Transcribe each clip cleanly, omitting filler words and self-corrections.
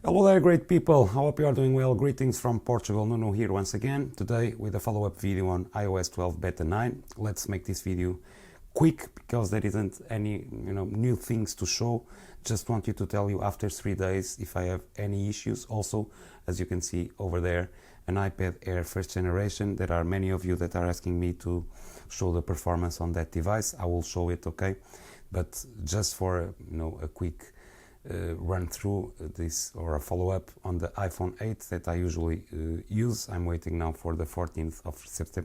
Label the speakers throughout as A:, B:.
A: Hello there, great people. I hope you are doing well. Greetings from Portugal. Nuno here once again, today with a follow-up video on iOS 12 Beta 9. Let's make this video quick because there isn't any new things to show. Just want you to tell you after 3 days if I have any issues. Also, as you can see over there, an iPad Air first generation. There are many of you that are asking me to show the performance on that device. I will show it, okay? But just for a quick run through this, or a follow-up on the iPhone 8 that I usually use. I'm waiting now for the 14th of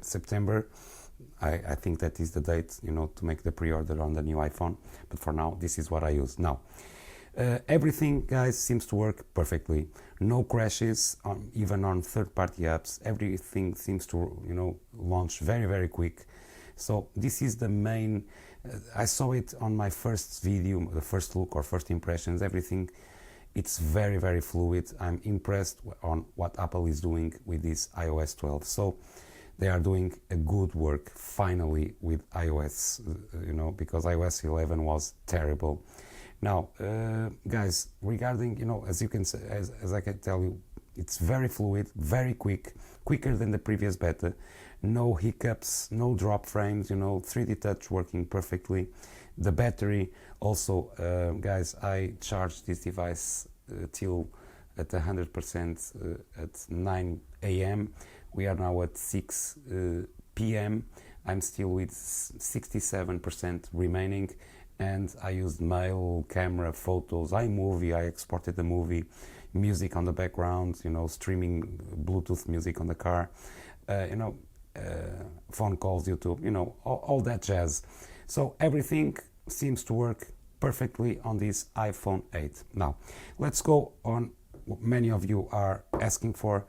A: September. I think that is the date, to make the pre-order on the new iPhone. But for now, this is what I use. Now, everything, guys, seems to work perfectly. No crashes, even on third-party apps. Everything seems to, launch very, very quick. So this is the main. I saw it on my first video, the first look or first impressions. Everything, it's very, very fluid. I'm impressed on what Apple is doing with this iOS 12. So they are doing a good work finally with iOS, because iOS 11 was terrible. Now, guys, regarding, as you can say, as I can tell you, it's very fluid, very quick, quicker than the previous beta. No hiccups, no drop frames, 3D touch working perfectly. The battery also, guys, I charged this device till at 100% at 9 a.m. We are now at 6 p.m. I'm still with 67% remaining, and I used mail, camera, photos, iMovie. I exported the movie, music on the background, streaming Bluetooth music on the car, phone calls, YouTube, all that jazz. So everything seems to work perfectly on this iPhone 8. Now, let's go on what many of you are asking for,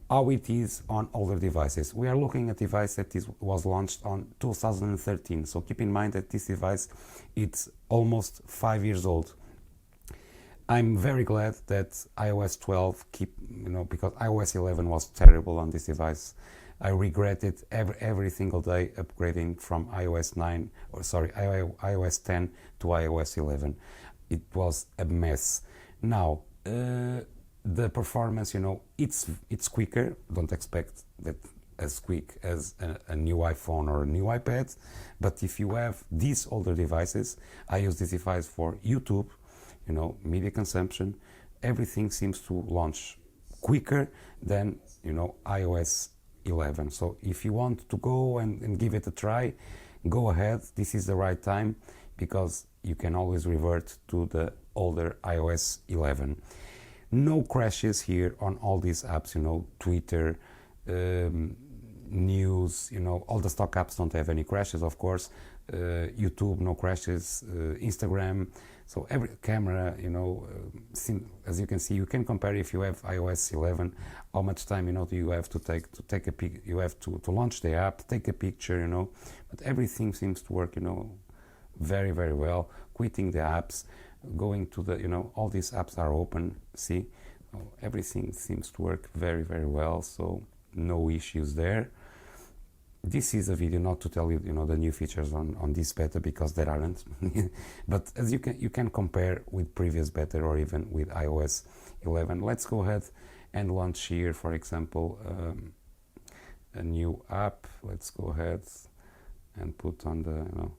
A: how it is on older devices. We are looking at a device that was launched on 2013. So keep in mind that this device, it's almost 5 years old. I'm very glad that iOS 12 because iOS 11 was terrible on this device. I regret it every single day upgrading from iOS 10 to iOS 11. It was a mess. Now, the performance, it's quicker. Don't expect that as quick as a new iPhone or a new iPad. But if you have these older devices, I use this device for YouTube, media consumption, everything seems to launch quicker than, iOS 11. So if you want to go and give it a try, go ahead. This is the right time, because you can always revert to the older iOS 11. No crashes here on all these apps, Twitter, news, all the stock apps don't have any crashes, of course. YouTube, no crashes, Instagram, so every camera, as you can see, you can compare if you have iOS 11, how much time, do you have to take a pic, you have to launch the app, take a picture, but everything seems to work, very, very well. Quitting the apps, going to the, all these apps are open, see, everything seems to work very, very well, so no issues there. This is a video not to tell you, the new features on this beta, because there aren't. But as you can compare with previous beta or even with iOS 11. Let's go ahead and launch here, for example, a new app. Let's go ahead and put on the,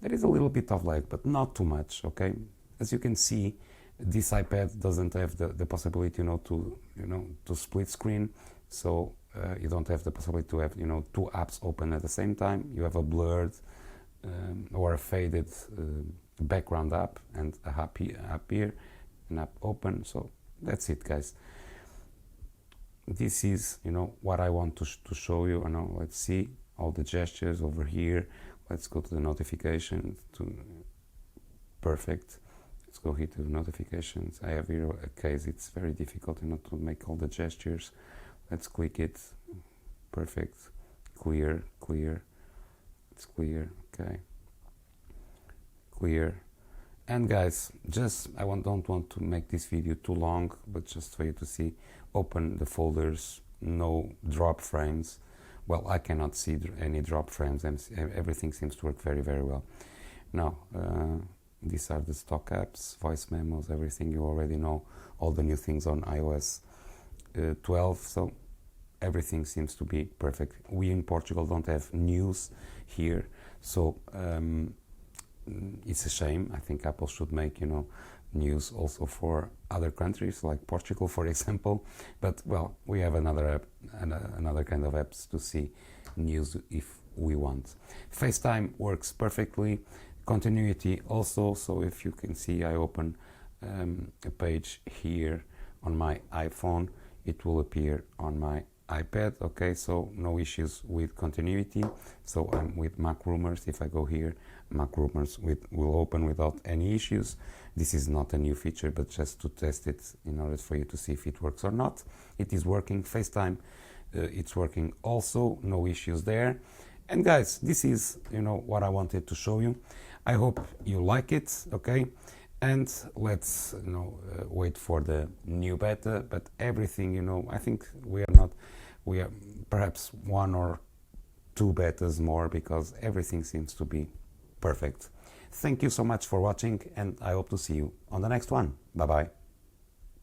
A: there is a little bit of lag, but not too much, okay? As you can see, this iPad doesn't have the possibility, to split screen. So you don't have the possibility to have, two apps open at the same time. You have a blurred or a faded background app and a happy app here, an app open. So that's it, guys. This is, what I want to show you. Let's see all the gestures over here. Let's go to the notifications. Perfect. Let's go here to the notifications. I have here a case. It's very difficult, to make all the gestures. Let's click it. Perfect. Clear. It's clear. Okay. Clear. And guys, don't want to make this video too long, but just for you to see. Open the folders. No drop frames. Well, I cannot see any drop frames, and everything seems to work very, very well. Now, these are the stock apps, voice memos, everything you already know, all the new things on iOS 12. So everything seems to be perfect. We in Portugal don't have news here, so it's a shame. I think Apple should make, you know, news also for other countries like Portugal, for example. But well, we have another app, another kind of apps to see news if we want. FaceTime works perfectly. Continuity also. So if you can see, I open a page here on my iPhone, it will appear on my iPad. Okay, so no issues with continuity. So I'm with Mac Rumors. If I go here, Mac Rumors will open without any issues. This is not a new feature, but just to test it in order for you to see if it works or not. It is working. FaceTime, it's working also. No issues there. And guys, this is, you know, what I wanted to show you. I hope you like it. Okay. And let's, you know, wait for the new beta. But everything, you know, I think we are perhaps one or two betas more, because everything seems to be perfect. Thank you so much for watching, and I hope to see you on the next one. Bye bye.